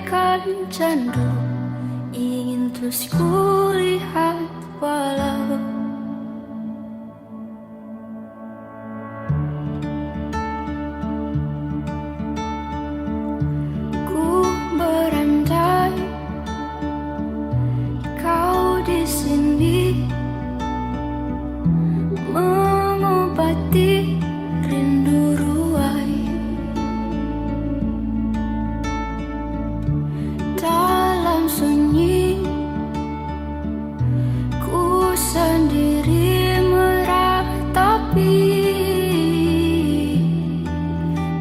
bagaikan candu, ingin terus kulihat walau ku berandai kau di sini mengobati rindu ruai. Dalam sunyi ku sendiri meratapi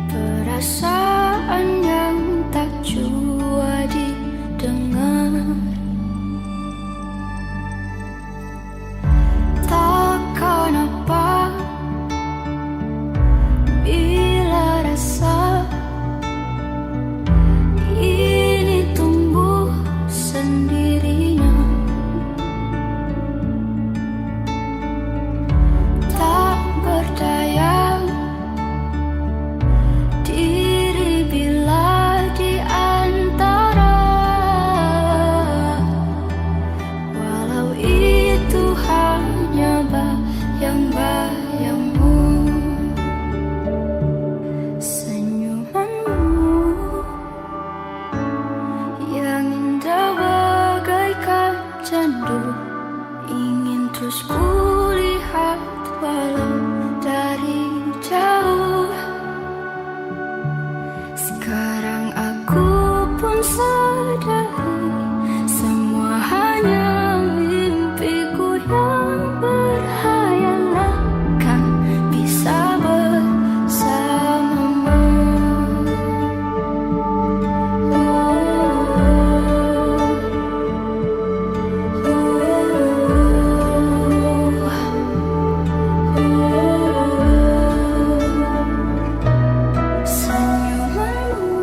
perasaan yang tak jua didengar. Takkan apa bila rasa ini tumbuh sendirinya, tak berdaya diri bila di antara, walau itu hanya bayang-bayangmu. Senyumanmu yang indah bagaikan candu, ingin terus kulihat walau dari jauh. Sekarang aku pun sadari semua hanya mimpiku yang berhayalan, kan bisa bersamamu. Senyumanmu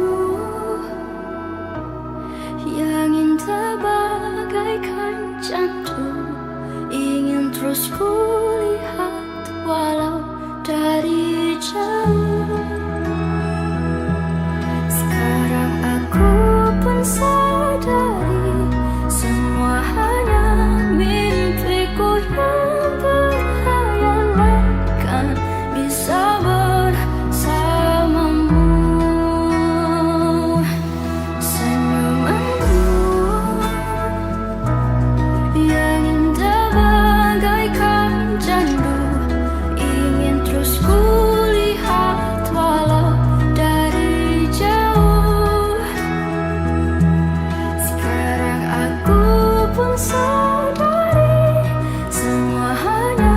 yang indah bagaikan candu, ingin terus kulihat walau dari jauh. Sekarang aku pun sadari semua hanya mimpiku yang berhayalan, kan bisa bersamamu. Senyumanmu yang indah bagaikan candu, ingin terus kulihat walau dari jauh. Sekarang aku pun sadari semua hanya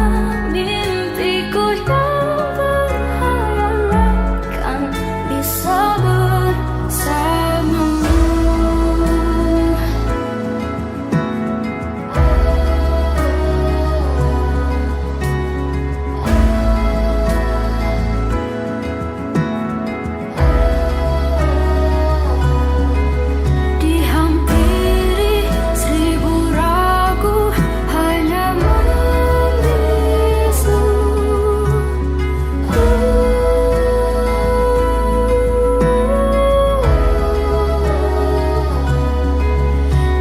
mimpiku yang berhayalan, kan bisa bersamamu. Dihampiri seribu ragu hanya membisu.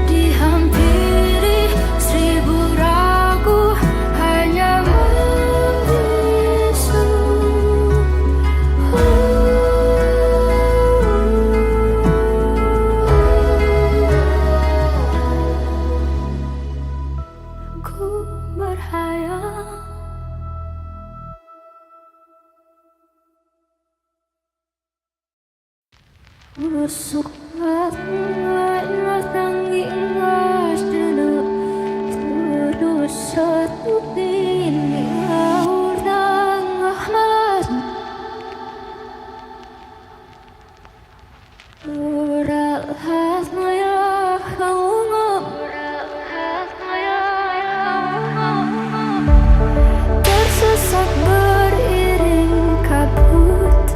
Dihampiri seribu ragu hanya membisu. Ku berhayal busuk tangias dulu terus satu ini udang malas beralhat mayah kamu tersesat beriring kabut.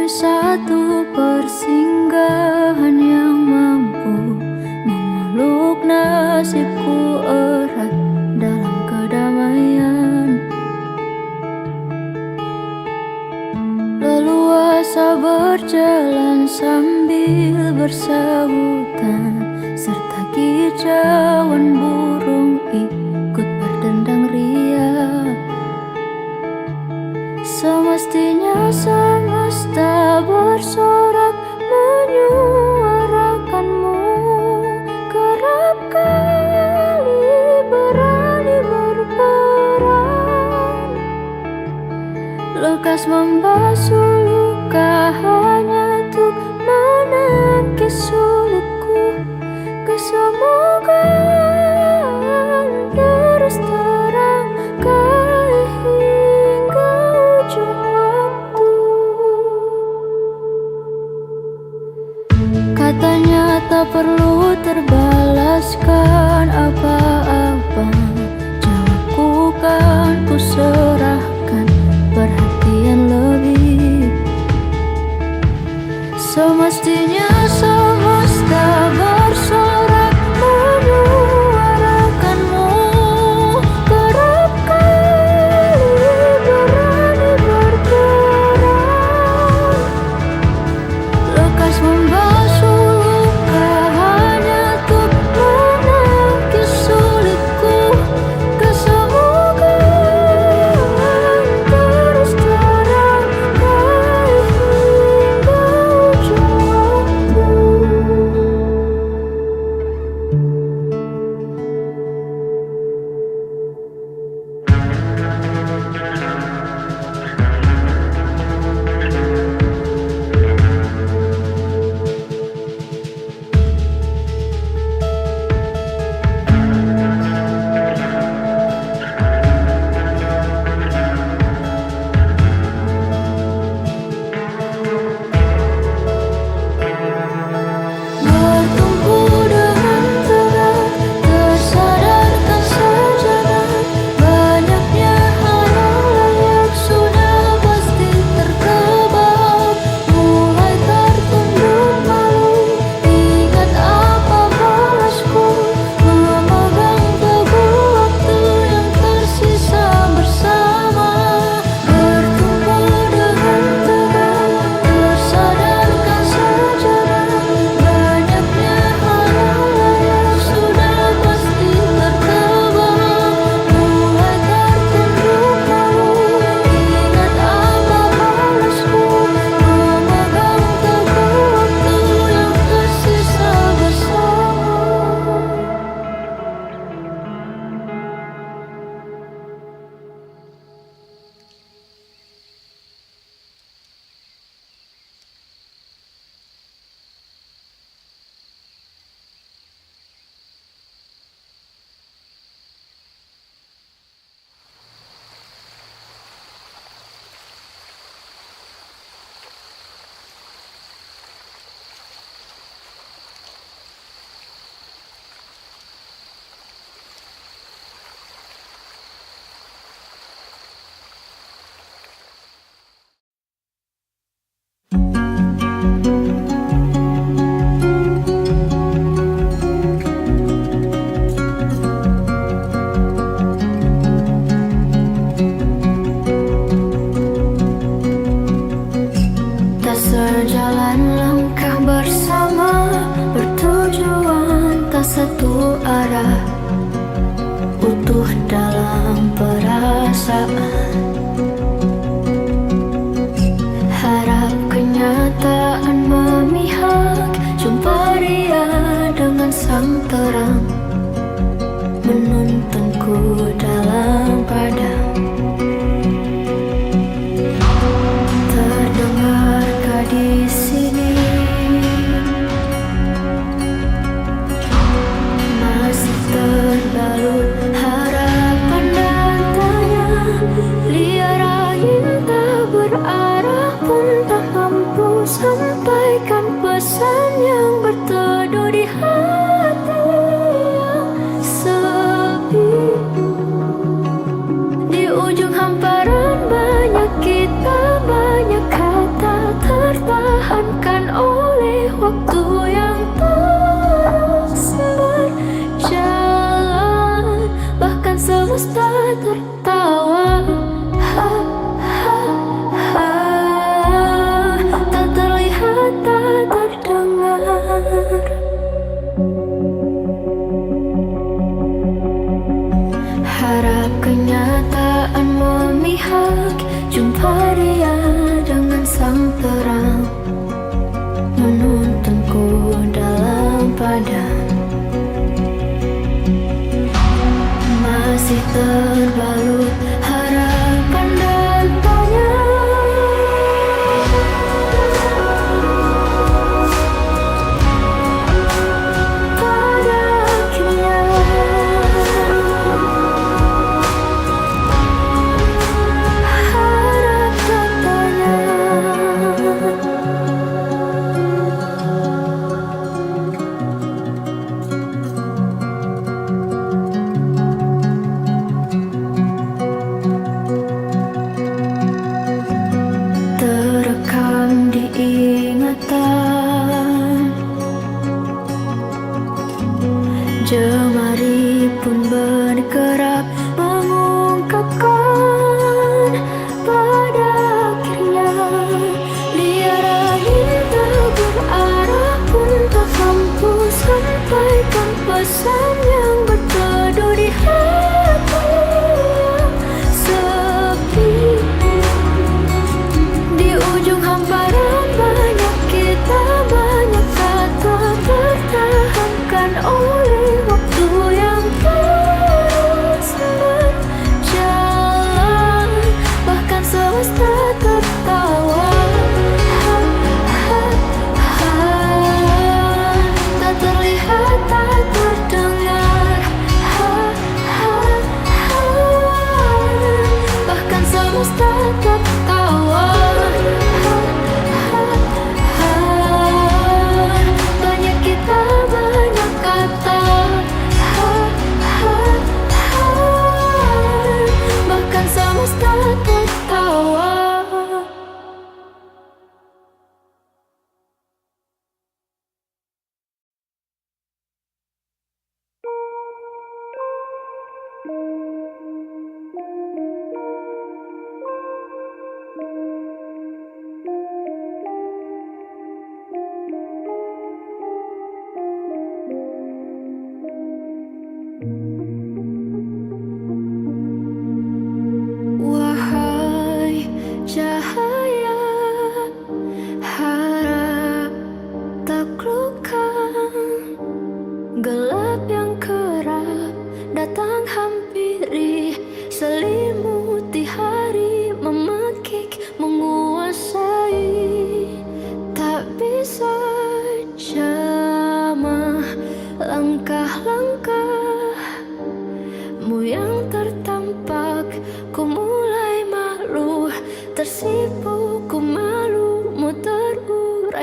satu persinggahan yang mampu memeluk nasibku erat dalam kedamaian. Leluasa berjalan sambil bersahutan, serta kicauan burung ikut berdendang riang. Semestinya Semestinya semesta bersorak menyuarakanmu. Kerap kali berani berperan, lekas membasuh luka hanya untuk menangkis sulitku. Kesemogaan terus terangkai hingga ujung waktu. Katanya tak perlu terbalaskan apa-apa, jawabku kan ku serahkan perhatian lebih. Semestinya semesta bersorak menyuarakanmu. Kerap kali berani berperan, lekas membasuh luka hanya untuk menangkis sulitku. Kesemogaan terus terangkai hingga ujung waktu. Bertumpu dengan terat, tersadarkan sejenak, banyaknya hal yang layak sudah pasti terkebak. Mulai tertunduk malu, ingat apa balasku, memegang teguh waktu yang tersisa bersama. Bertumpu dengan terat, tersadarkan sejenak, banyaknya hal yang layak sudah pasti terkebak. Mulai tertunduk malu, ingat apa balasku, memegang teguh waktu yang tersisa bersama. Tak sejalan langkah bersama, bertujuan tak satu arah, utuh dalam perasaan. Harap kenyataan memihak, jumpa dia dengan sang terang, menuntunku dalam padam. Terdengarkah di sini masih terbalut harapan dan tanya? Liar angin tak berarah pun tak mampu sampaikan pesan yang berteduh di hati yang sepi. Di ujung hamparan banyak kita, banyak kata tertahankan oleh waktu yang terus berjalan. Bahkan semesta tertawa, ha, ha, ha. Tak terlihat, tak terdengar.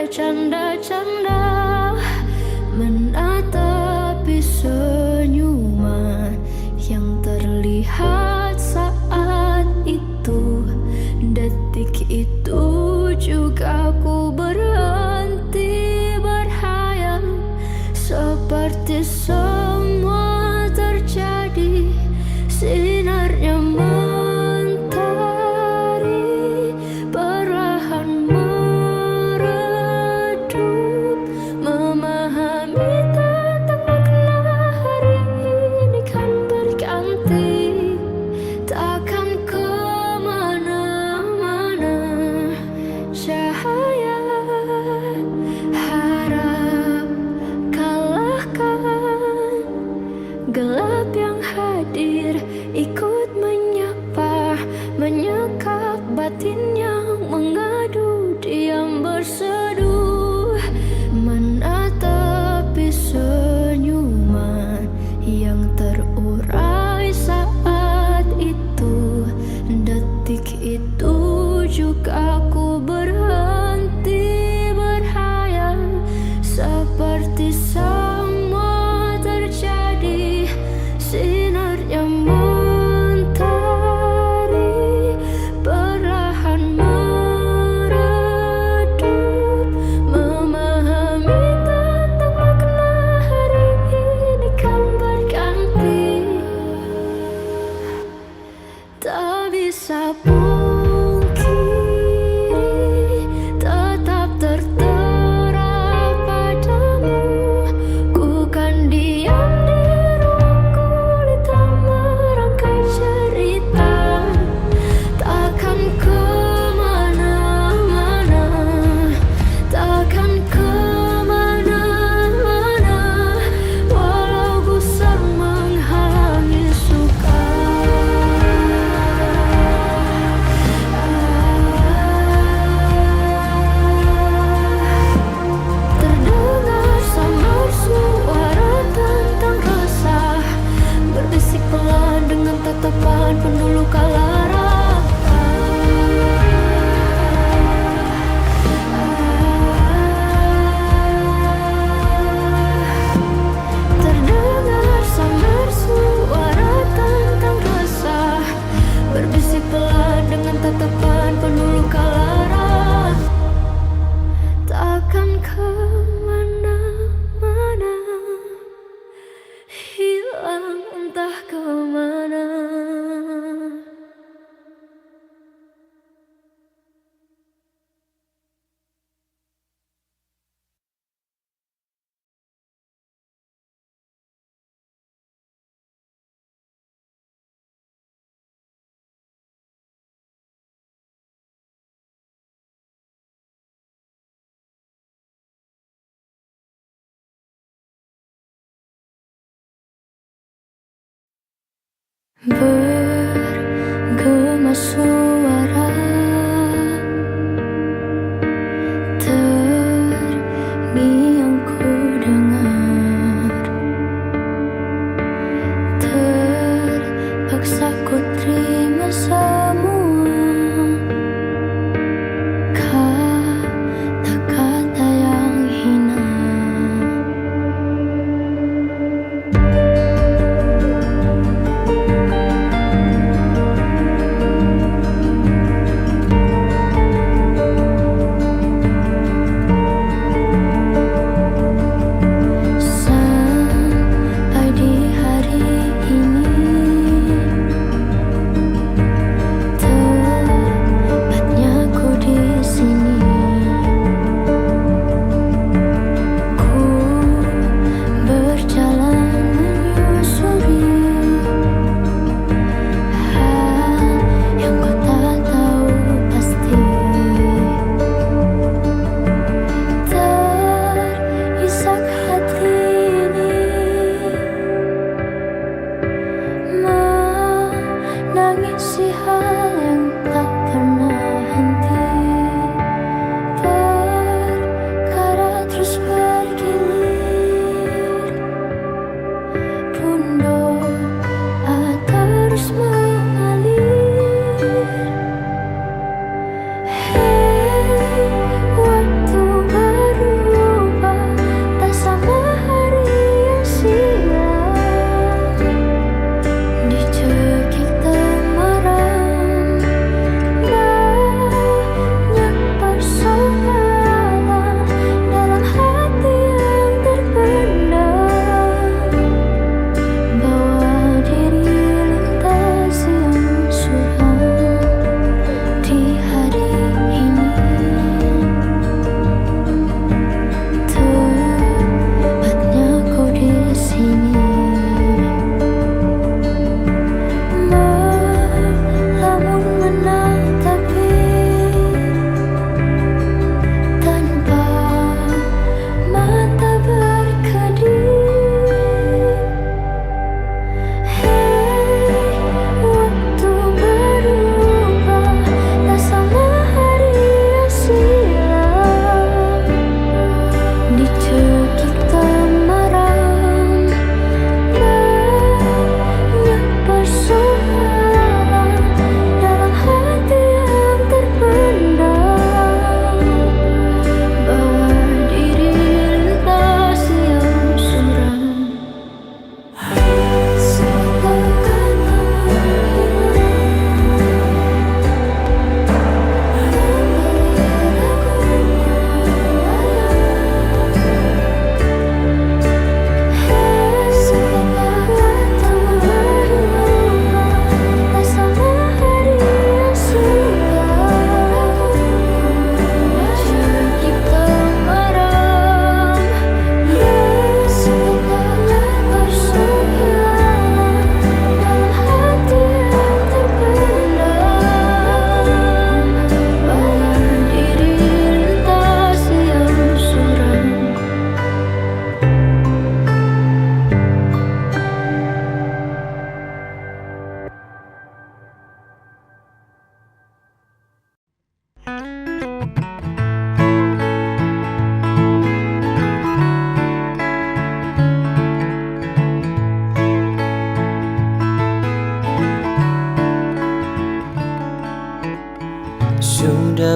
bercanda-canda, menatapi senyuman yang terlihat saat itu. Detik itu juga ku berhenti berhayal, seperti semua terjadi. Sinarnya mentari perlahan meredup, memahami tentang makna hari ini kan berganti. Takkan kemana-mana cahaya, harap kalahkan gelap yang hadir, ikut menyapa, menyekap batin yang mengadu, diam berseduh, menatapi senyuman yang terurai saat itu. Detik itu juga ku berhenti berhayal, seperti semua terjadi. Sinarnya mentari perlahan meredup, memahami tentang makna hari ini kan berganti. Tak bisa pungkiri, tetap tertera padamu. Ku kan diam di ruang gulita, merangkai cerita. Takkan kemana-mana, takkan kemana-mana, walau gusar menghalangi suka. Terdengar samar suara tentang resah, berbisik pelan dengan tatapan penuh luka lara. Terdengar samar suara tentang resah, berbisik pelan dengan tatapan penuh luka lara. Takkan kemana-mana, hilang entah kemana. Bergema suara terngiang ku dengar, terpaksa ku terima semua kata-kata yang hina.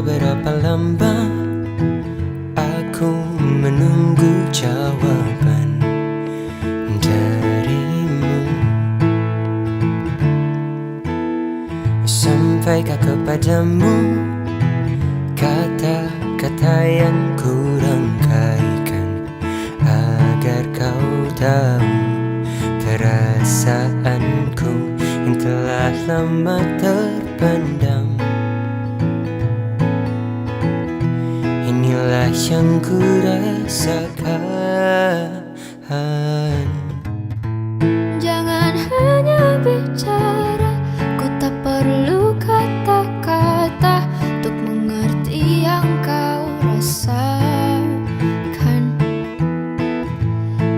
berapa lama aku menunggu jawaban darimu. Sampaikah kepadamu kata-kata yang ku rangkaikan, agar kau tahu perasaanku yang telah lama terpendam. Inilah yang ku rasakan. Jangan hanya bicara, ku tak perlu kata-kata untuk mengerti yang kau rasakan.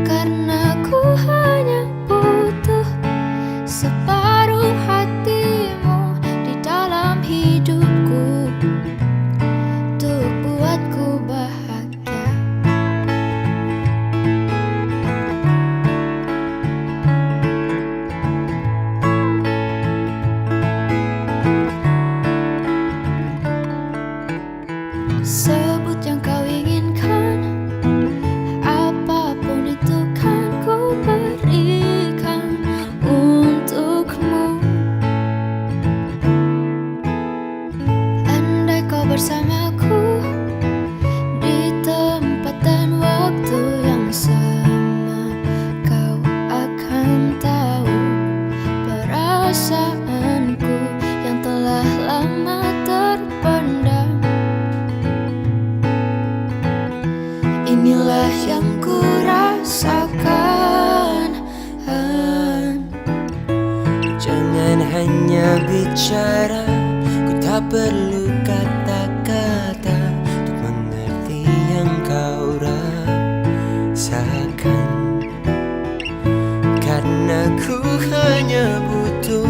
Karena ku hanya butuh separuh hatimu di dalam hidupku untuk buatku bahagia. Sebut yang kau inginkan, apapun itu kan ku berikan untukmu. Andai kau bersamaku di tempat dan waktu yang sama, kau akan tahu perasaanku yang telah lama terpendam. Inilah yang ku rasakan. Jangan hanya bicara, ku tak perlu kata-kata untuk mengerti yang kau rasakan. Karena ku hanya butuh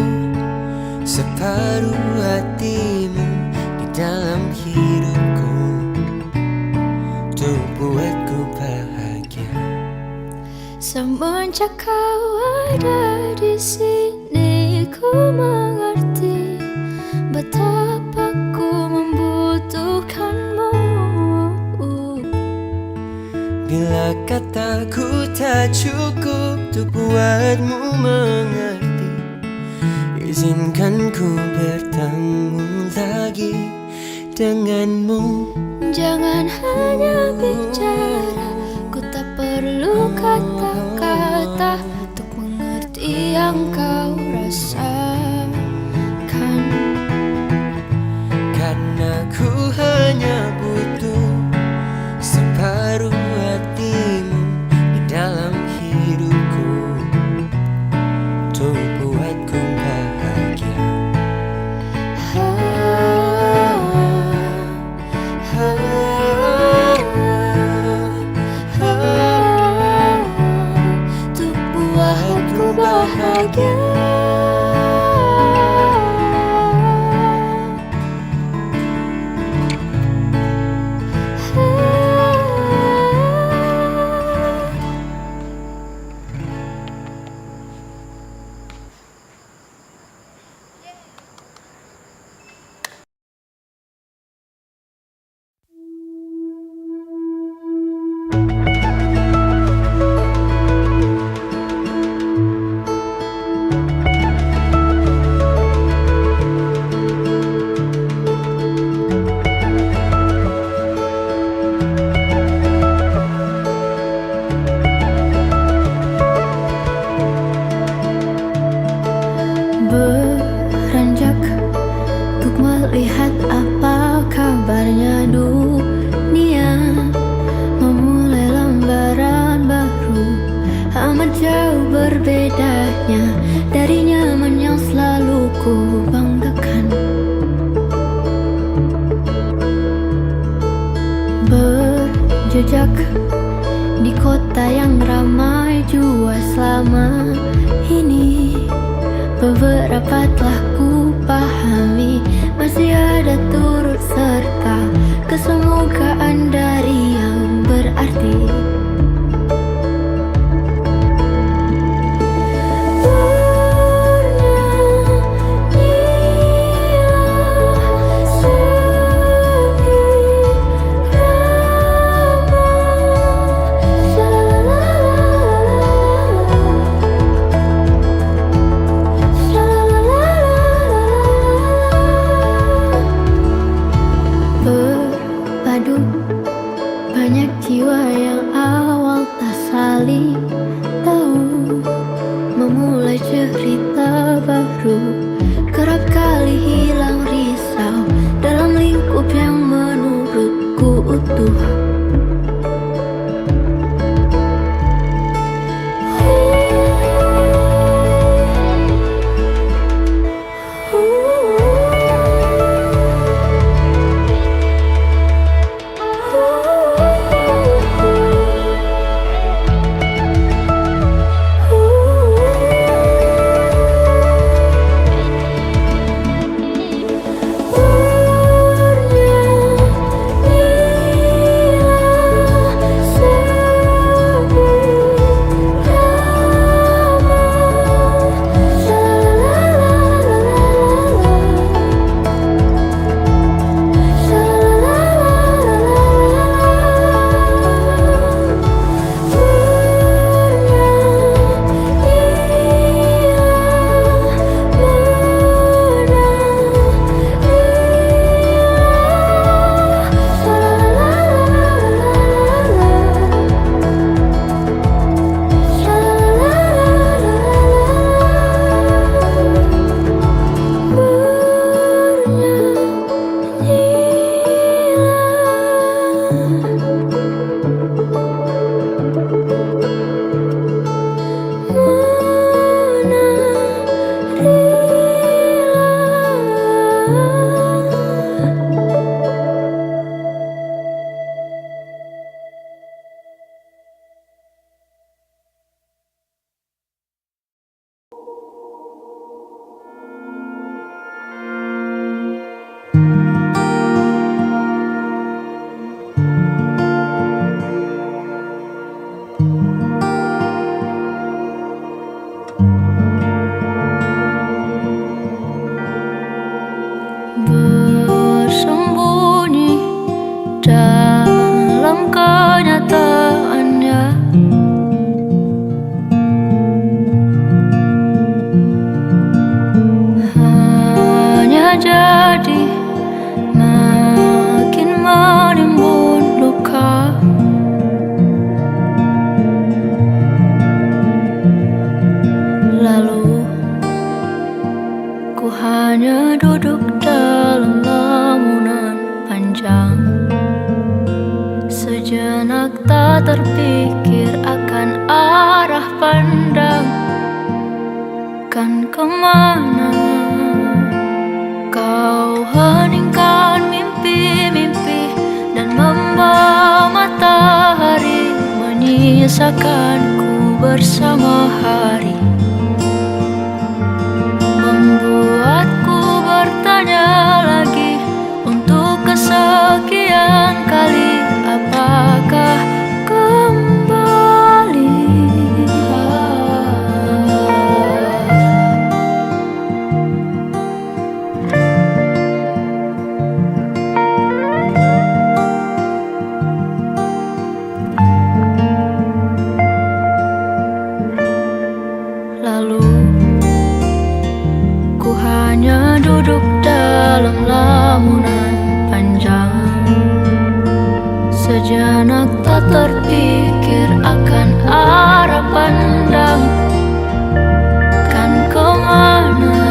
separuh hatimu di dalam hidupku untuk buatku bahagia. Semenjak kau ada di sini, ku mengerti betapa ku membutuhkanmu. Bila kataku tak cukup untuk buatmu mengerti, izinkan ku bertemu lagi denganmu. Jangan hanya bicara, ku tak perlu kata-kata untuk mengerti yang kau rasakan. Karena ku hanya butuh separuh hatimu di dalam hidupku untuk buatku bahagia. Untuk buatku bahagia. Beranjak untuk melihat apa kabarnya dunia, memulai lembaran baru, amat jauh berbedanya dari nyaman yang selalu ku banggakan. Berjejak di kota yang ramai jua selama ini, beberapa telah ku pahami, masih ada turut serta kesemogaan dari yang berarti. Bernyanyilah padu banyak jiwa yang awal tak saling tahu, memulai cerita baru, kerap kali hilang risau dalam lingkup yang menurutku utuh. Bersembunyi dalam kenyataannya, hanya jadi makin menimbun luka. Lalu ku hanya duduk dalam lamunan panjang, sejenak tak terpikir akan arah pandang. Kan kemana kau heningkan mimpi-mimpi dan membawa matahari, menyisakanku bersama hari, membuatku bertanya lagi untuk kesekian kali, apakah kembali? Lalu ku hanya duduk dalam lamunan panjang, sejenak tak terpikir akan arah pandang. Kan kemana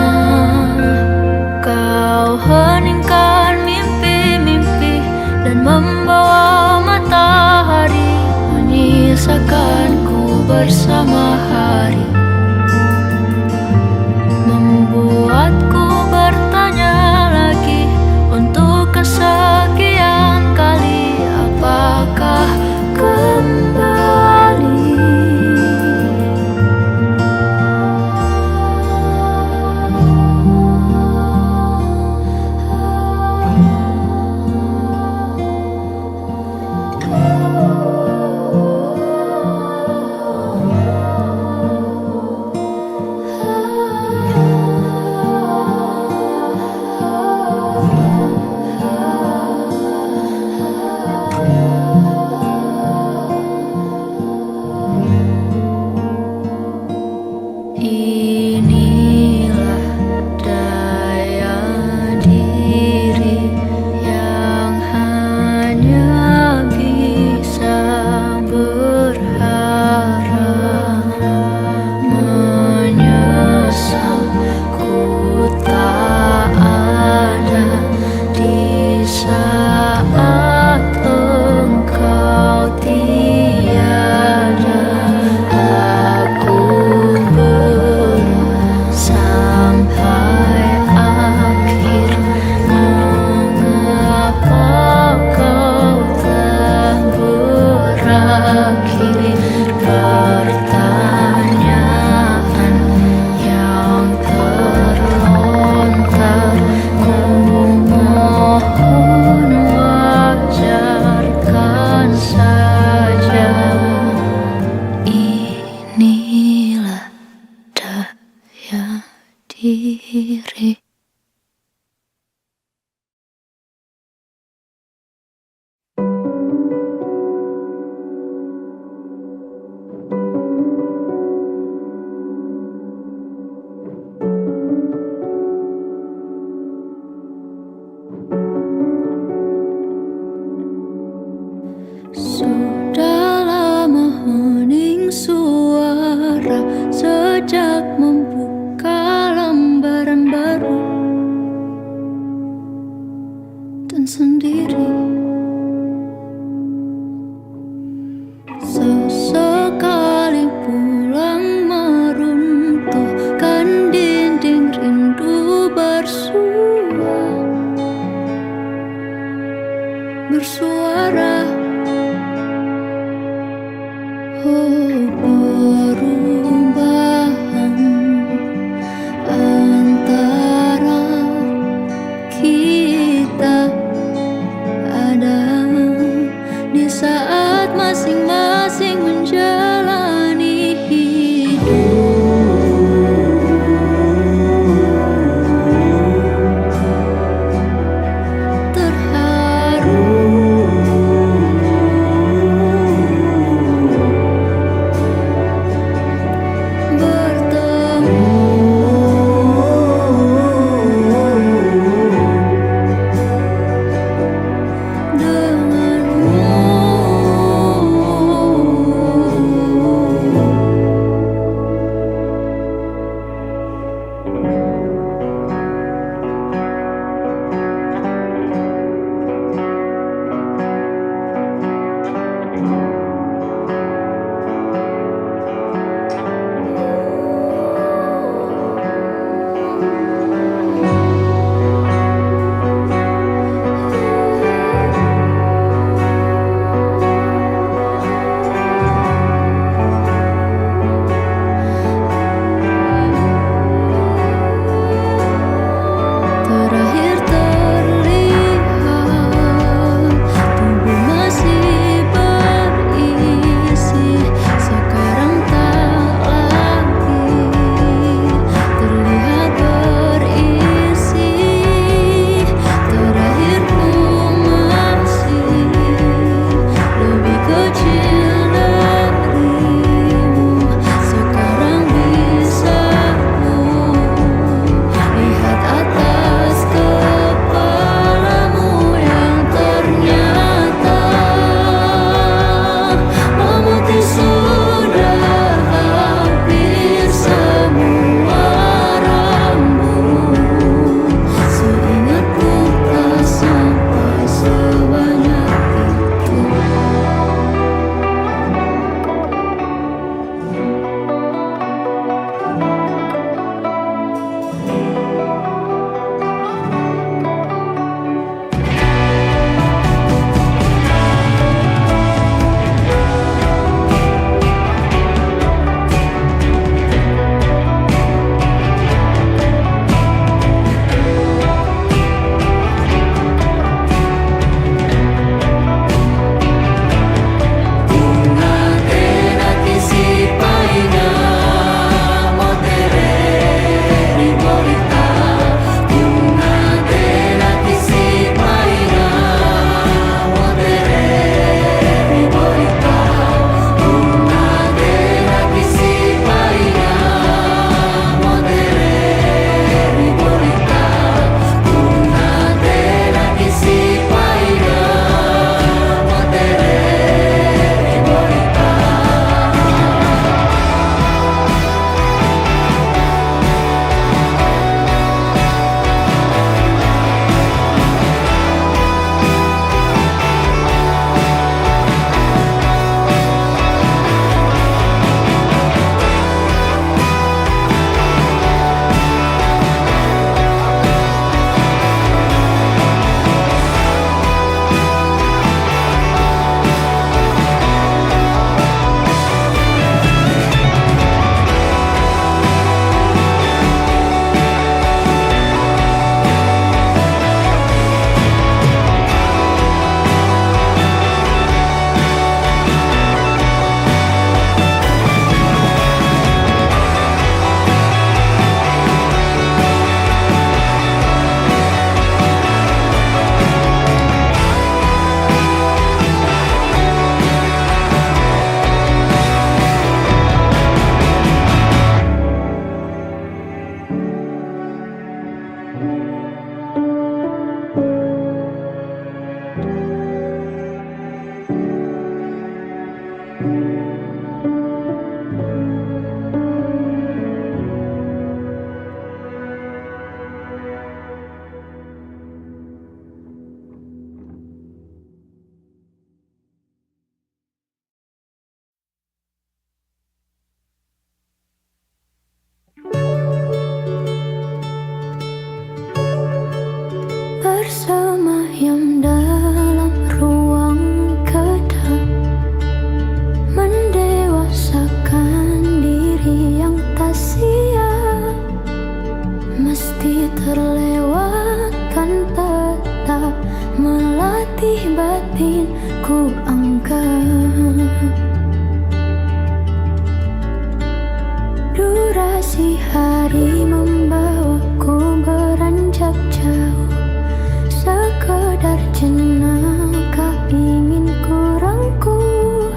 kau heningkan mimpi-mimpi dan membawa matahari, menyisakanku bersama hari, membuatku bertanya lagi untuk kesekian kali, apakah kembali? Sudah lama hening suara sejak membuka lembaran baru dan sendiri. Sesekali pulang meruntuhkan dinding rindu bersuara. Oh, perubahan antara kita ada di saat masing-masing menjalani hidup. Terharu ingin ku angkat. Durasi hari membawaku beranjak jauh, sekedar jenaka ingin ku rangkuh.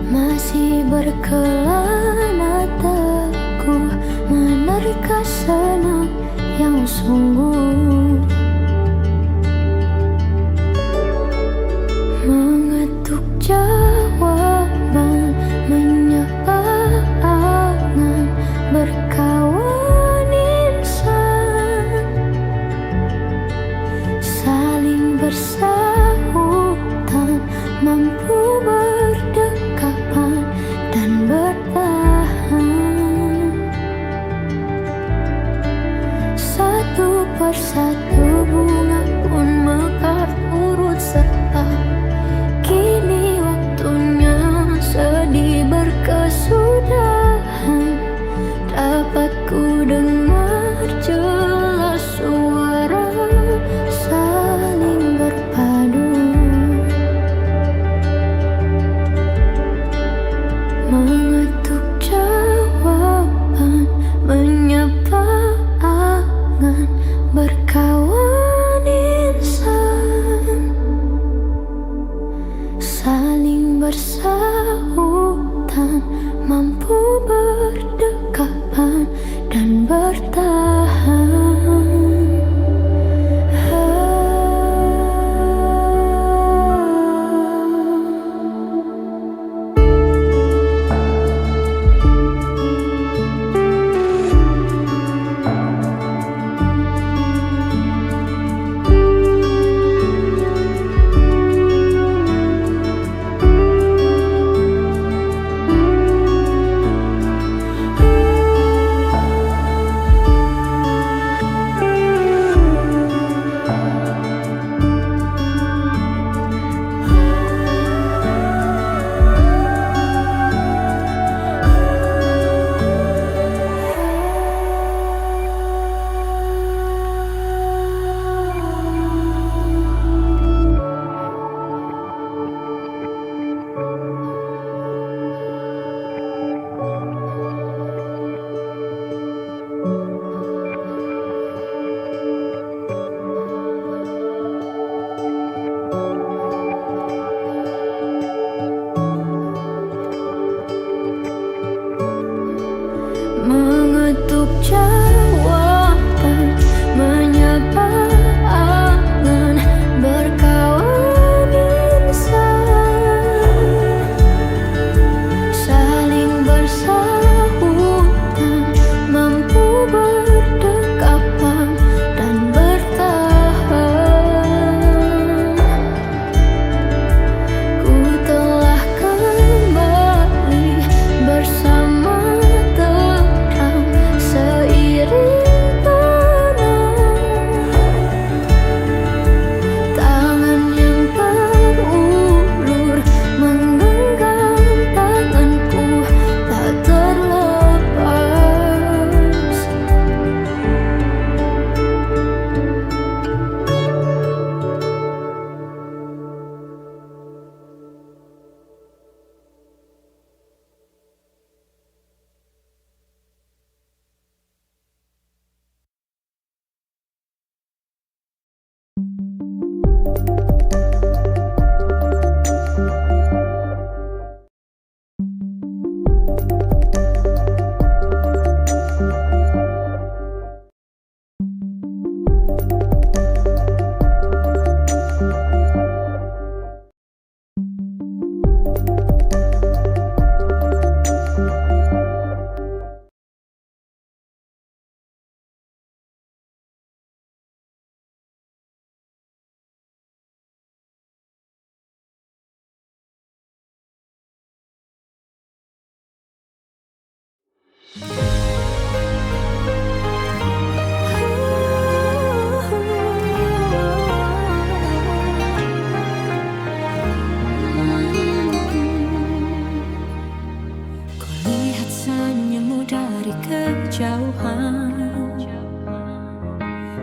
Masih berkelana teguh menerka senang yang sungguh. Mengetuk jawaban, menyapa angan, berkawan insan, saling bersahutan, mampu berdekapan dan bertahan. Satu persatu bunga pun mekar turut serta. Kini waktunya sedih berkesudahan. Dapat ku dengar jelas suara saling berpadu. Mengetuk jawaban, menyapa angan, berkawan insan, saling bersahutan, mampu berdekapan dan bertahan. Mengetuk jawaban, menyapa angan, berkawan insan, saling bersahutan, mampu berdekapan dan bertahan. Ku telah kembali bersama seiring tenang, tangan yang terulur menggenggam tanganku tak terlepas.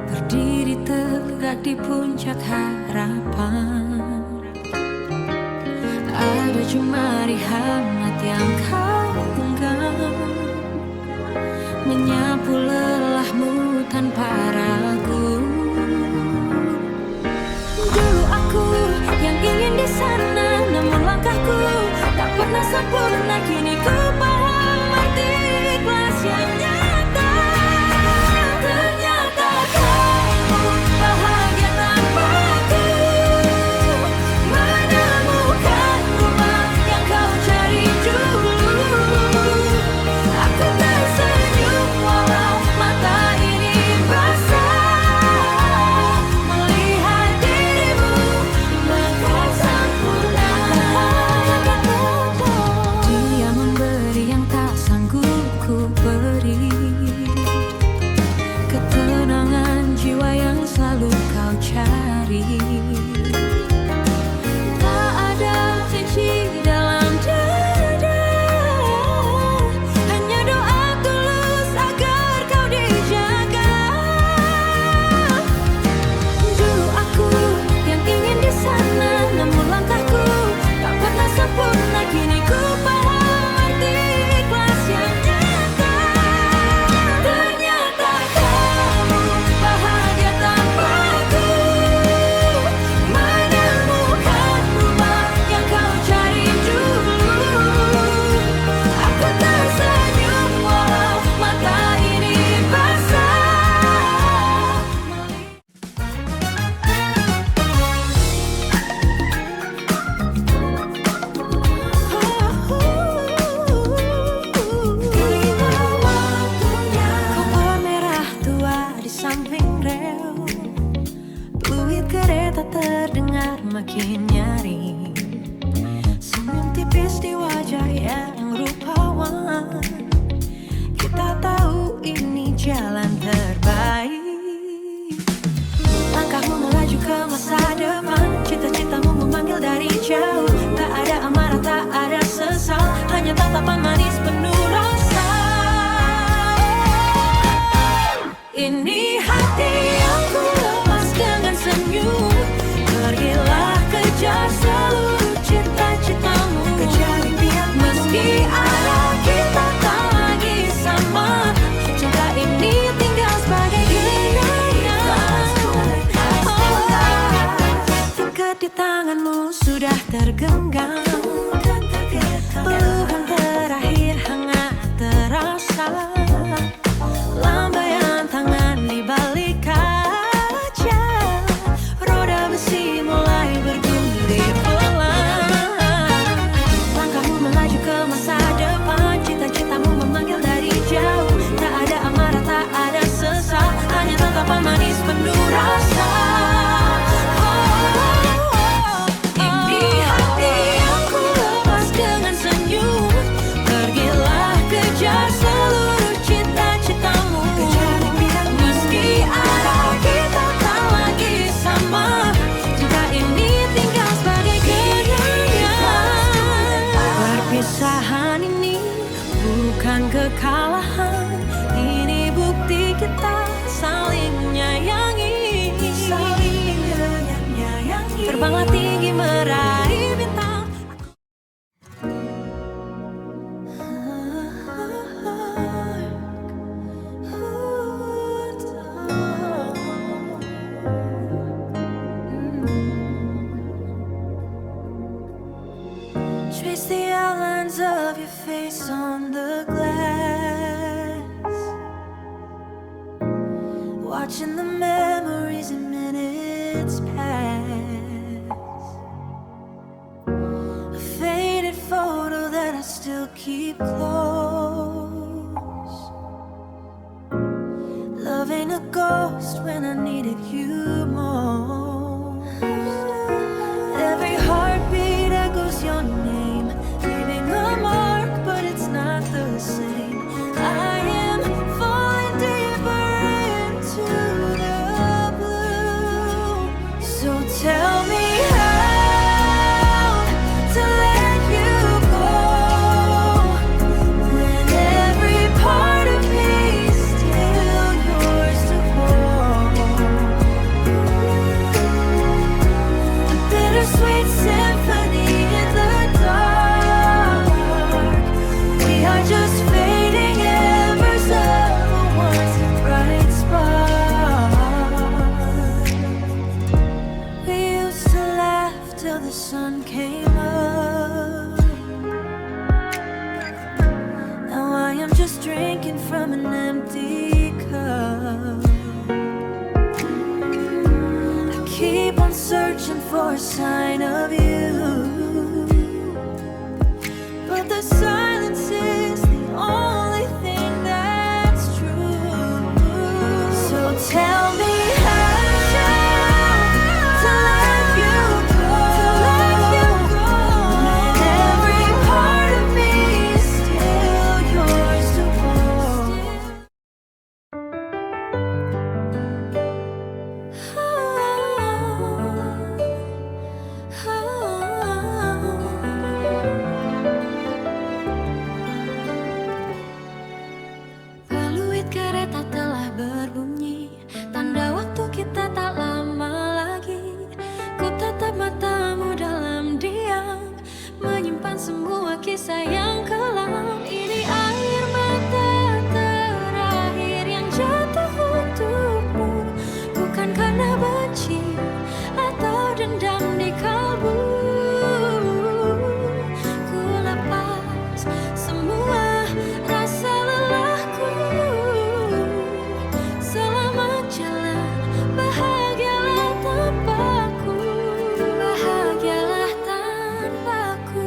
Berdiri tegak di puncak harapan, hari hangat yang kau genggam, menyapu lelahmu tanpa ragu. Dulu aku yang ingin di sana, namun langkahku tak pernah sempurna. Kini ku paham arti ikhlas yang nyata. Ternyata kamu bahagia tanpaku, menemukan rumah yang kau cari dulu. Aku tersenyum walau mata ini basah, melihat dirimu bakal sempurna. Dia memberi yang tak sanggup ku beri, ketenangan jiwa yang selalu kau cari. Tak ada benci dalam dada, hanya doa tulus agar kau dijaga. Dulu aku yang ingin di sana, namun langkahku tak pernah sempurna. Kini ku paham arti ikhlas yang nyata. Ternyata kamu bahagia tanpaku, menemukan rumah yang kau cari dulu. Aku tersenyum walau mata ini basah. Kompor merah tua di samping rel, fluid kereta terdengar makin nyaring. Senyum tipis di wajah yang rupawan, kita tahu ini jalan terbaik. Langkahmu melaju ke masa depan, cita-citamu memanggil dari jauh. Tak ada amarah, tak ada sesal, hanya tatapan manis penuh rasa. Ini hati yang ku lepas dengan senyum, pergilah kejar seluruh cita-citamu. Kejar impian meski arah kita tak lagi sama, cinta ini tinggal sebagai kenangan. Dekat di tanganmu sudah tergenggam, pelukan terakhir hangat terasa. Lambaian tangan di balik kaca, roda besi mulai bergulir pelan. Langkahmu melaju ke masa depan, cita-citamu memanggil dari jauh. Tak ada amarah, tak ada sesal, hanya tatapan manis penuh rasa. Ini hati yang ku lepas dengan senyum, pergilah kejar seluruh cita-citamu. Meski arah kita tak lagi sama, cinta ini tinggal sebagai kenangan. Perpisahan ini bukan kekalahan, ini bukti kita saling menyayangi. Terbanglah tinggi meraih bintang. Trace the outlines of your face on the glass, watching the memories and minutes pass. A faded photo that I still keep close. Love ain't a ghost when I needed you most. Every heartbeat echoes your name, leaving a mark, but it's not the same. I am falling deeper into the blue. So tell me how to let you go when every part of me is still yours to hold. came up. Now I am just drinking from an empty cup. I keep on searching for a sign of you, but the silence is the only thing that's true. So tell me how to let you go, when every part of me is still yours to hold. Peluit kereta telah berbunyi, tanda waktu kita tak lama lagi. Ku tatap matamu dalam diam, menyimpan semua kisah yang kelam. Ini air mata terakhir yang jatuh untukmu, bukan karena benci atau dendam di kalbu. Ku lepas semua rasa lelahku. Selamat jalan, bahagialah tanpaku, bahagialah tanpaku.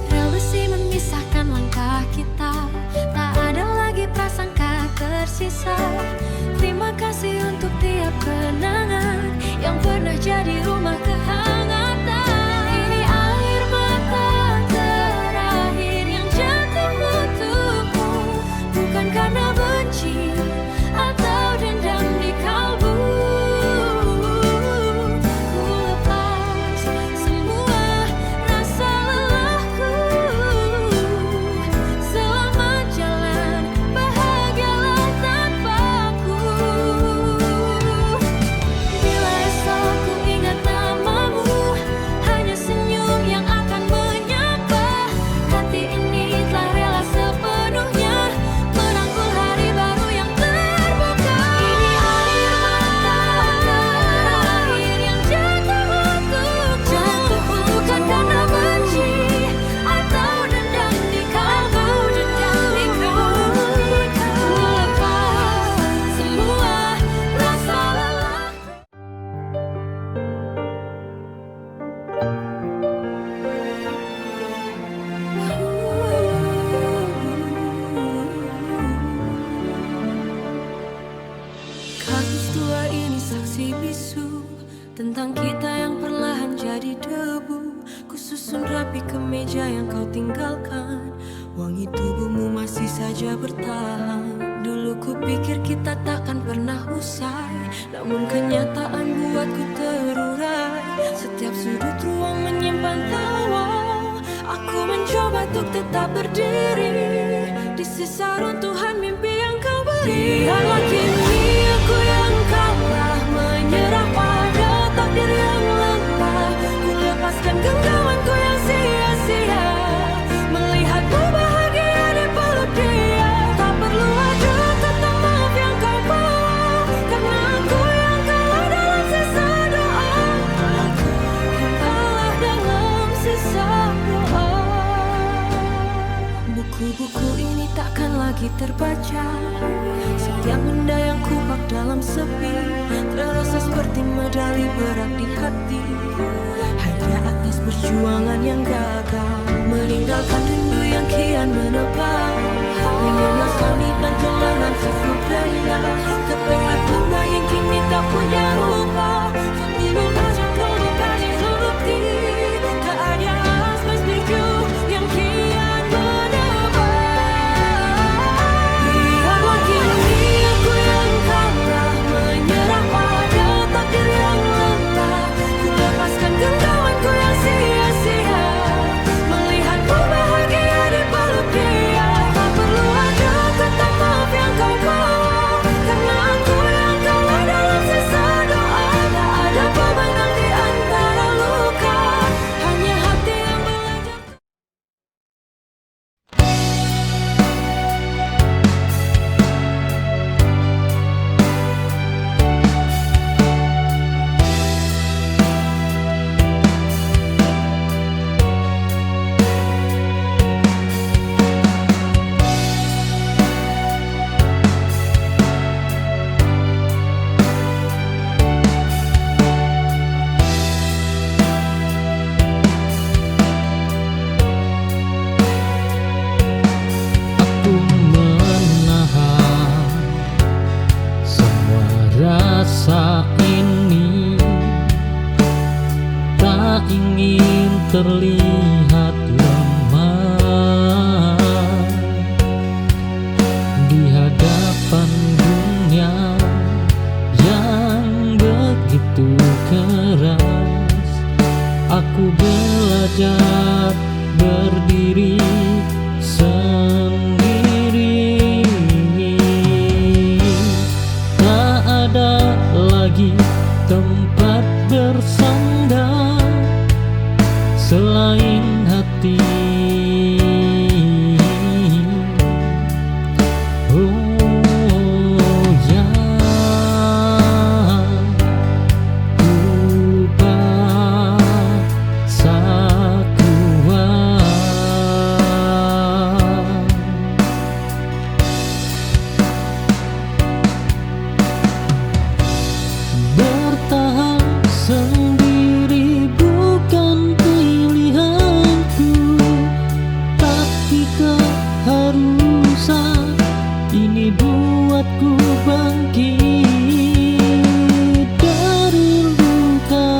Rel besi memisahkan langkah kita, tak ada lagi prasangka tersisa. Terima kasih untuk tiap kenangan yang pernah jadi rumah kehangatan. Ini air mata terakhir yang jatuh untukmu, bukan karena benci atau dendam di kalbu. Ku lepas semua rasa lelahku. Selamat jalan, bahagialah tanpaku. Bila esok ku ingat namamu, hanya senyum yang akan menyapa. Hati ini telah rela sepenuhnya merangkul hari baru yang terbuka. Ini air mata terakhir yang jatuh untukmu, bukan karena benci atau dendam di kalbu. Ku lepas semua rasa lelah. Kasus tua ini saksi bisu tentang kita yang perlahan jadi debu. Ku susun rapi ke meja yang kau tinggalkan, wangi tubuhmu masih saja bertahan. Dulu ku pikir kita takkan pernah usai, namun kenyataan buatku terurai. Setiap sudut ruang menyimpan tawa. Aku mencoba untuk tetap berdiri di sisa runtuhan mimpi yang kau beri. Biarlah kini aku yang kalah, menyerah pada takdir yang lemah. Ku lepaskan genggamanku yang sia-sia, melihatmu bahagia di peluk dia. Tak perlu ada kata maaf yang kau bawa, karena aku yang kalah dalam sisa doa. Aku yang kalah dalam sisa doa. Buku-buku ini takkan lagi terbaca. Setiap benda yang kubak dalam sepi terasa seperti medali berat di hati. Hanya atas perjuangan yang gagal, meninggalkan rindu yang kian menebal. Mengenal kami dan kenangan sesudahnya, kepingan bunga yang kini tak punya rupa. Minum aja kau bukan bukti, tak ada aspek biru yang kian menebal. Biarlah kini aku yang kalah, menyerah pada takdir yang lemah. Ku lepaskan genggamanku yang sia-sia, melihatmu bahagia di peluk dia. Tak perlu ada kata maaf yang kau bawa, karena tak ingin terlihat lemah di hadapan dunia yang begitu keras. Aku belajar berdiri sendiri. Tak ada lagi tempat bersandar selain hati. Oh ya, ku paksa kuat. Bertahan sendiri bukan pilihanku, tapi keharusan ini buatku bangkit dari luka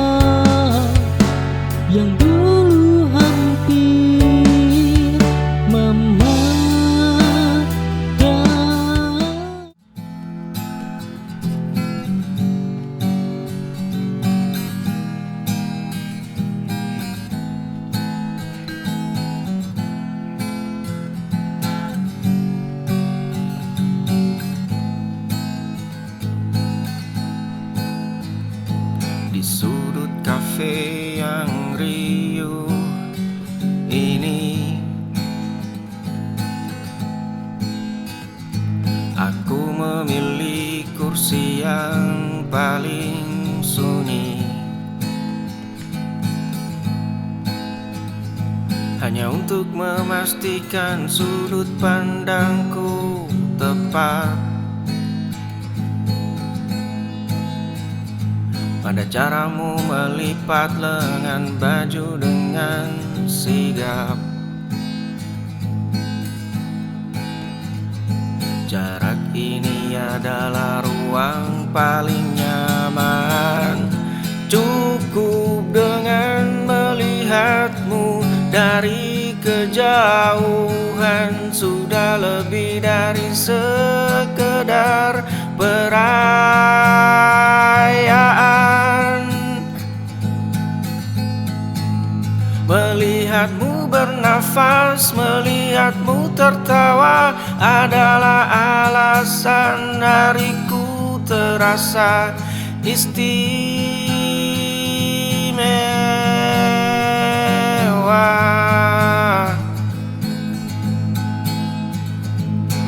yang dulu hampir memakan. Di sudut kafe yang riuh ini, aku memilih kursi yang paling sunyi, hanya untuk memastikan sudut pandangku tepat pada caramu melipat lengan baju dengan sigap. Jarak ini adalah ruang paling nyaman. Cukup dengan melihatmu dari kejauhan, sudah lebih dari sekedar perayaan. Melihatmu bernafas, melihatmu tertawa adalah alasan hariku terasa istimewa.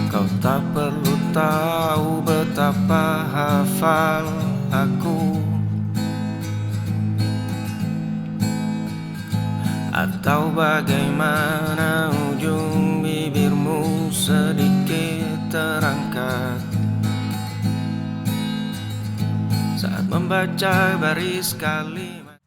Kau tak perlu tahu betapa hafal aku, atau bagaimana ujung bibirmu sedikit terangkat saat membaca baris kalimat.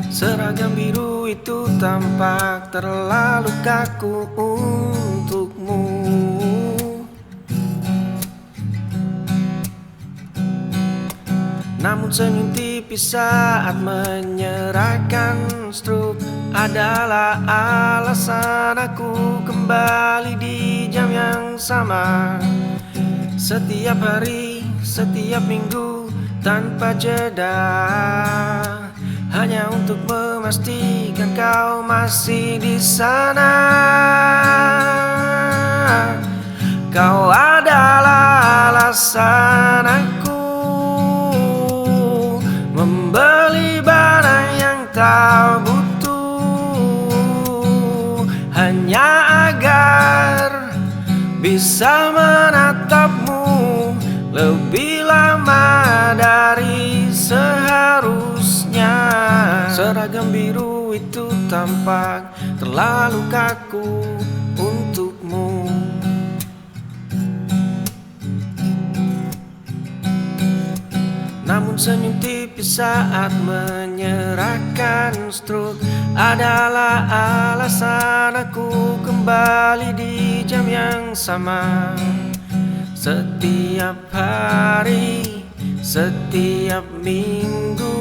Seragam biru itu tampak terlalu kaku untukmu. Namun senyum tipis saat menyerahkan struk adalah alasan aku kembali di jam yang sama. Setiap hari, setiap minggu, tanpa jeda, hanya untuk memastikan kau masih di sana. Kau adalah alasan aku membeli barang yang tak butuh, hanya agar bisa menatapmu lebih lama dari seharusnya. Seragam biru itu tampak terlalu kaku untukmu. Namun senyum tipis saat menyerahkan struk adalah alasan aku kembali kembali di jam yang sama. Setiap hari, setiap minggu,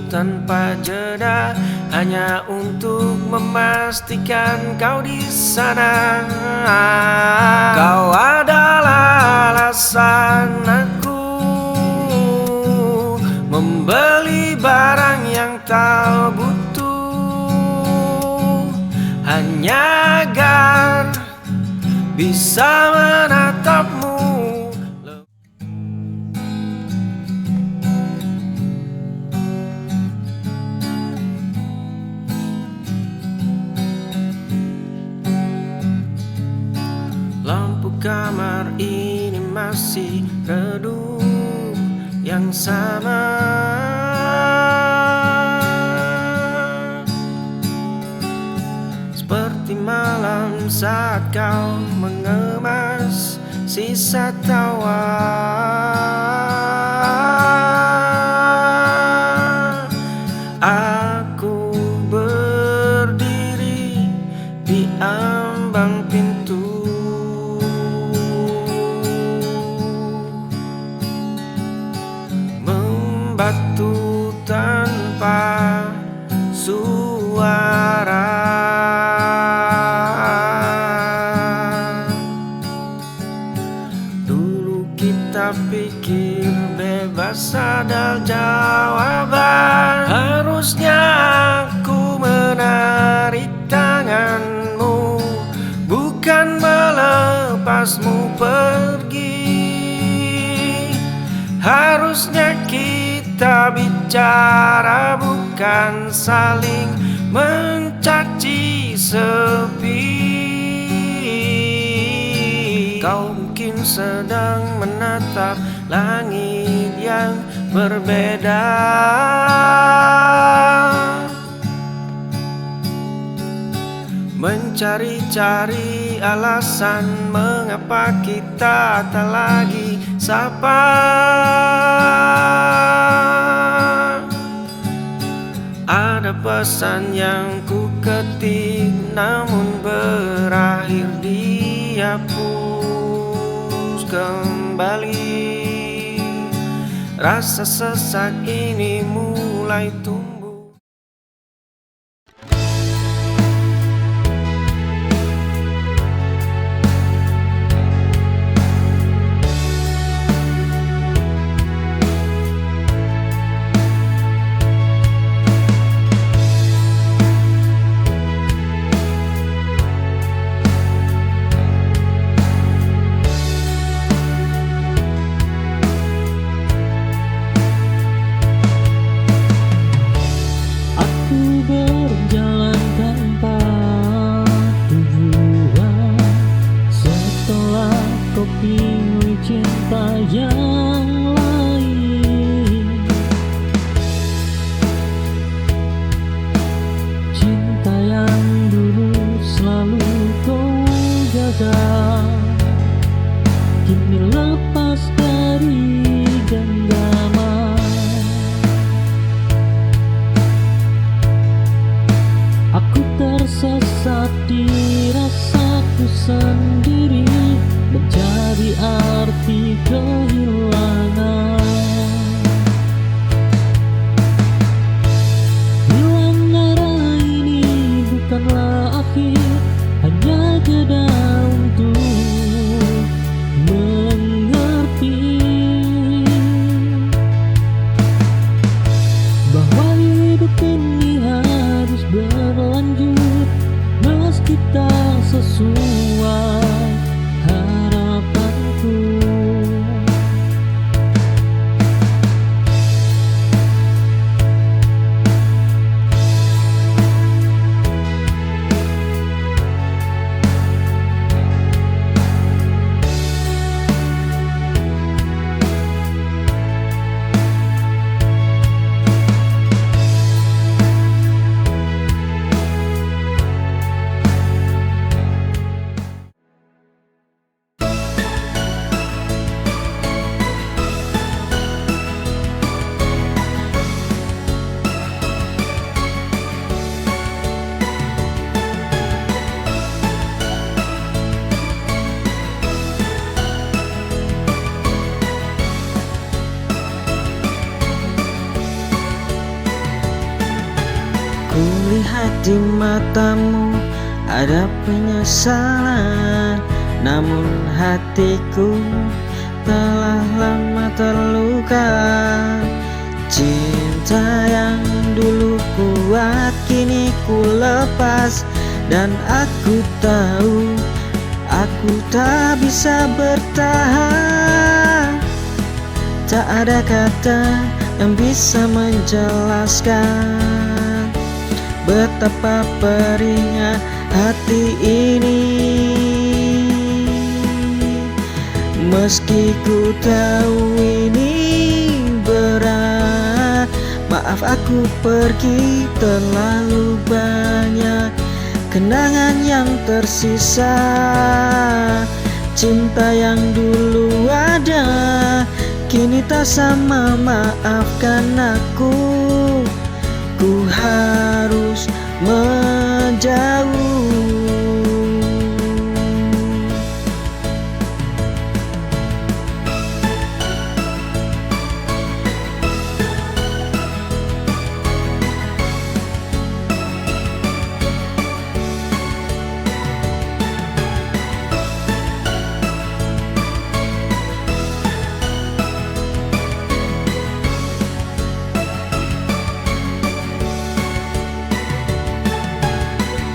tanpa jeda, hanya untuk memastikan kau di sana. Kau adalah alasan aku membeli barang yang tak butuh, hanya agar bisa menatapmu. Lampu kamar ini masih redup yang sama. Seperti malam saat kau mengemas sisa tawa. Aku berdiri di ambang pintu, membatu tanpa suara. Dulu kita pikir bebas ada jawaban. Harusnya aku menarik tanganmu, bukan melepasmu pergi. Harusnya kita bicara, bukan saling mencaci sepi. Kau mungkin sedang menatap langit yang berbeda, mencari-cari alasan mengapa kita tak lagi sapa. Ada pesan yang ku ketik namun berakhir dihapus kembali. Rasa sesak ini mulai tumbuh. Berjalan tanpa tujuan setelah kau pilih cinta yang lain. Cinta yang dulu selalu kau jaga, kini lepas dari genggaman. Aku tersesat di rasaku sendiri, mencari arti kehilangan. Hilang arah ini bukanlah akhir, hanya jeda untuk mengerti bahwa hidup ini harus berlanjut meski tak sesuai harapanku. di matamu ada penyesalan, namun hatiku telah lama terluka. Cinta yang dulu kuat kini ku lepas, dan aku tahu aku tak bisa bertahan. Tak ada kata yang bisa menjelaskan betapa perihnya hati ini. Meski ku tahu ini berat, maaf aku pergi, terlalu banyak kenangan yang tersisa. Cinta yang dulu ada kini tak sama, maafkan aku. Ku harus menjauh.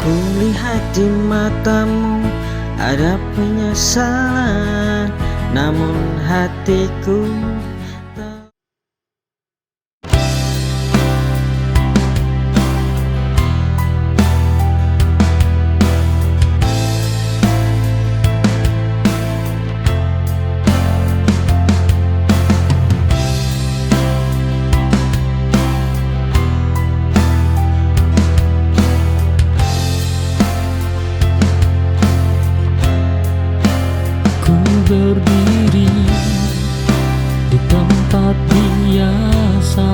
Kulihat di matamu ada penyesalan, namun hatiku berdiri di tempat biasa,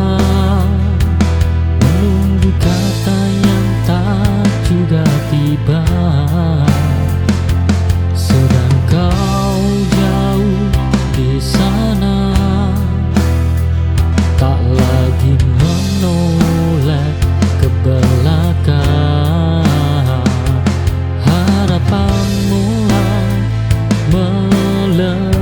menunggu kata yang tak juga tiba. Sedang kau jauh di sana, tak lagi menoleh ke belakang. Harapanmu melelahkan.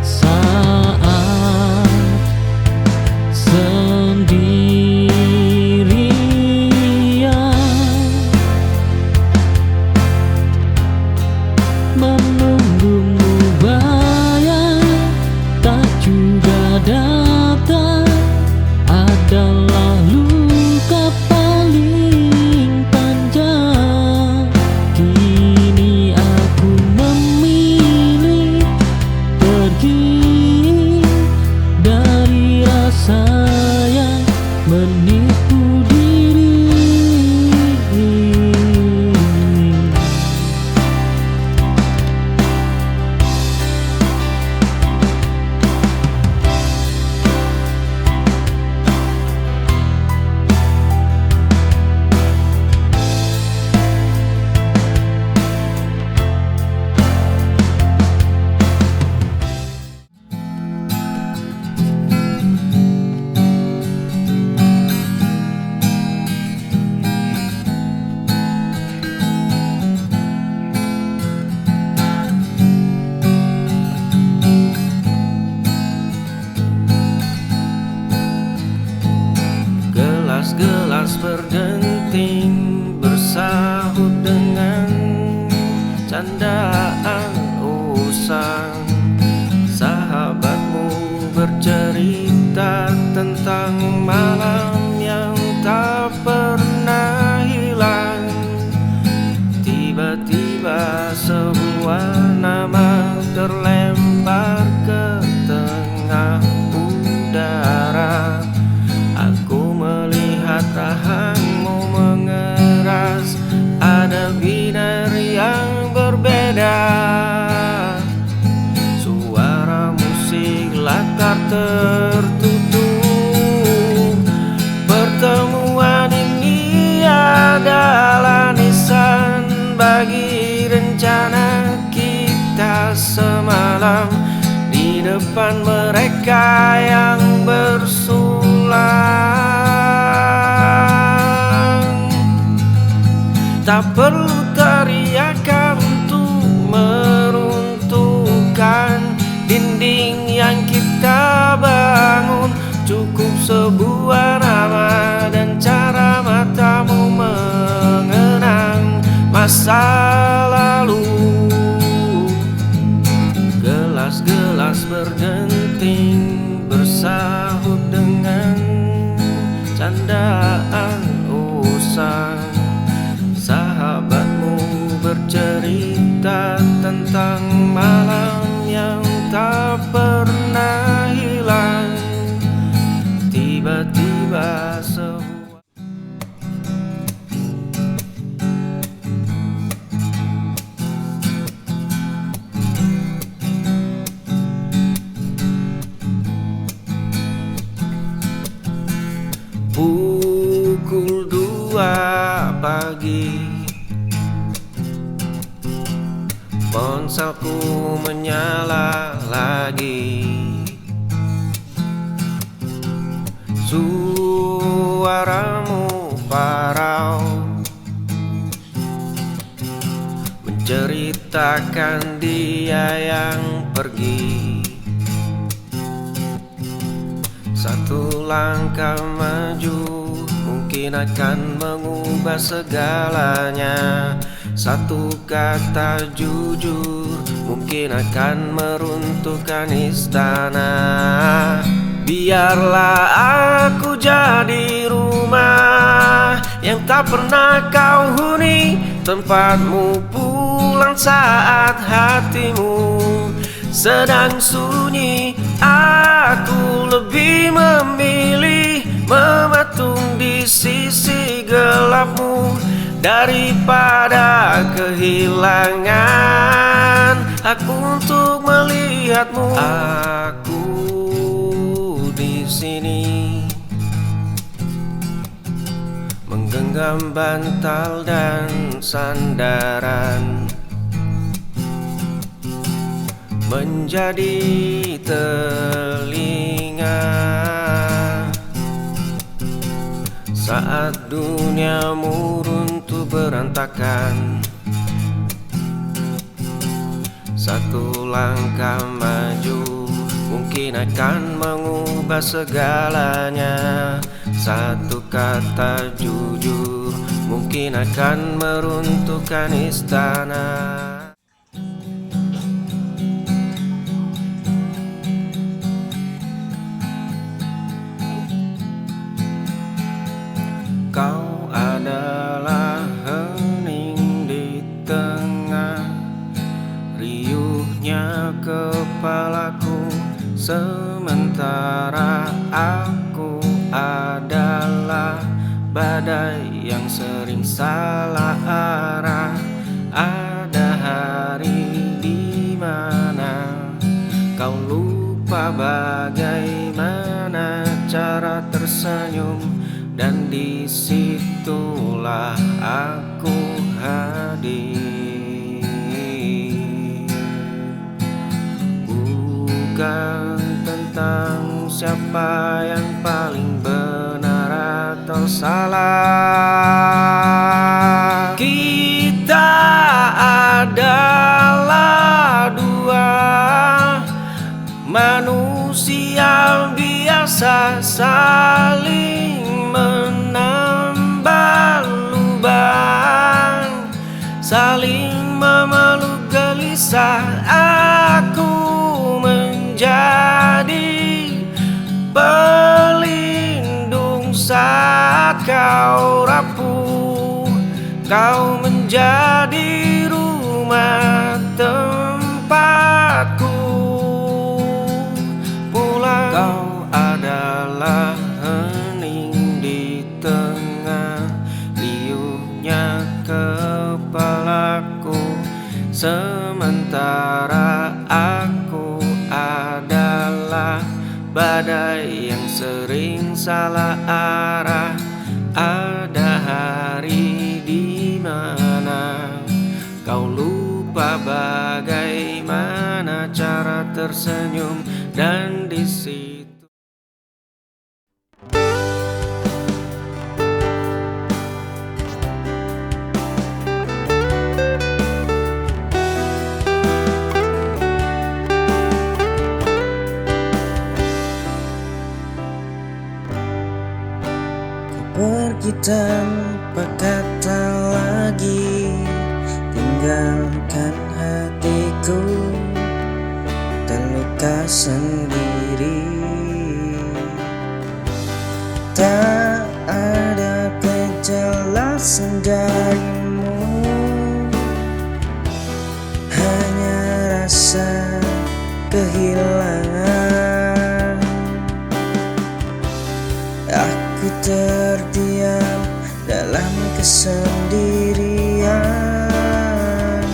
Saat sendirian menunggumu, bayang tak juga datang adalah luka paling panjang. Kini aku memilih pergi dari rasa yang menipu diri. Gelas-gelas berdenting bersahut dengan candaan usang. Sahabatmu bercerita tentang malam yang tak pernah hilang. Tiba-tiba sebuah nama terlempar ke tengah udara. Aku melihat rahangmu mengeras, ada binar yang berbeda. Suara musik latar tertutup mereka yang bersulang. Tak perlu teriakan untuk meruntuhkan dinding yang kita bangun. Cukup sebuah nama dan cara matamu mengenang masa lalu. Gelas-gelas berdenting bersahut dengan candaan usang. Sahabatmu bercerita tentang malam yang tak pernah hilang. Tiba-tiba sebuah pukul 2 pagi, ponselku menyala lagi. Suaramu parau menceritakan dia yang pergi. Satu langkah maju mungkin akan mengubah segalanya. Satu kata jujur mungkin akan meruntuhkan istana. Biarlah aku jadi rumah yang tak pernah kau huni, tempatmu pulang saat hatimu sedang sunyi. Aku lebih memilih mematung di sisi gelapmu daripada kehilangan aku untuk melihatmu. Aku di sini menggenggam bantal dan sandaran, menjadi telinga saat duniamu runtuh berantakan. Satu langkah maju mungkin akan mengubah segalanya. Satu kata jujur mungkin akan meruntuhkan istana. Kau adalah hening di tengah riuhnya kepalaku, sementara aku adalah badai yang sering salah arah. Ada hari di mana kau lupa bagaimana cara tersenyum, dan disitulah aku hadir. Bukan tentang siapa yang paling benar atau salah. Kita adalah dua manusia biasa saling menambah lubang, saling memeluk gelisah. Aku menjadi pelindung saat kau rapuh, kau menjadi rumah tempatku pulang. Kau adalah hening di tengah riuhnya kepalaku, sementara aku adalah badai yang sering salah arah. Ada hari di mana kau lupa bagaimana Bagaimana cara tersenyum dan di situ pergi tanpa kata lagi, tinggalkan hatiku terluka sendiri. Tak ada kejelasan darimu, hanya rasa kehilangan. Aku terdiam dalam kesendirian,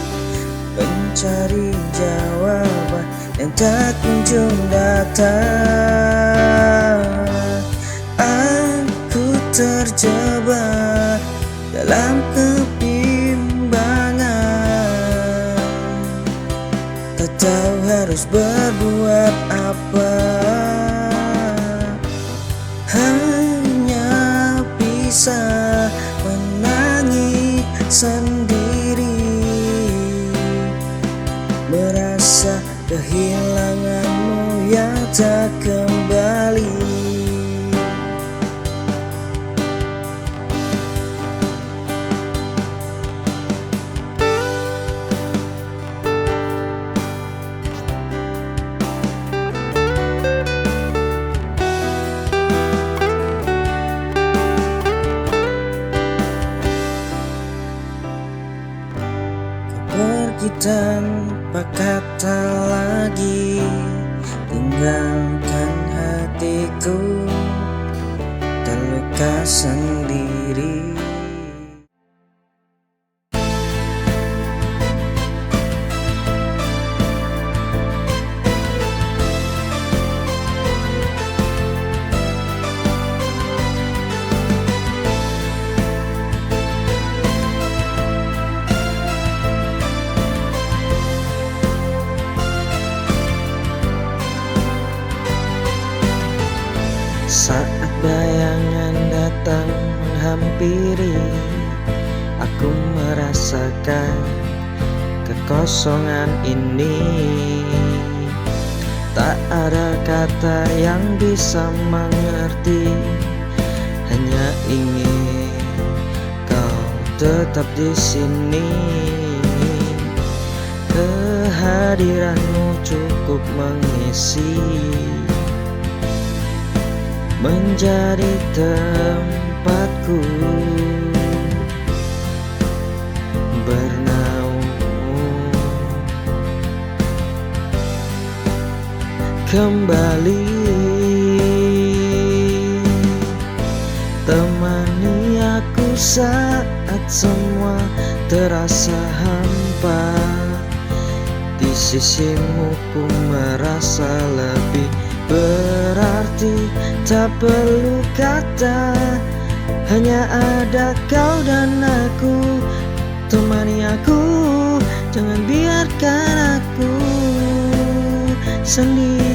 mencari jawaban yang tak kunjung datang. Aku terjebak dalam kebimbangan, tak tahu harus berbuat apa. Hanya bisa menangis sendiri, merasa kehilanganmu yang tak kembali. Pergi tanpa kata lagi, tinggalkan hatiku terluka sendiri. Saat bayangan datang menghampiri, aku merasakan kekosongan ini. Tak ada kata yang bisa mengerti, hanya ingin kau tetap di sini. Kehadiranmu cukup mengisi, menjadi tempatku bernaung. Kembali temani aku saat semua terasa hampa. Di sisimu ku merasa lebih berarti, tak perlu kata, hanya ada kau dan aku. Temani aku, jangan biarkan aku sendiri.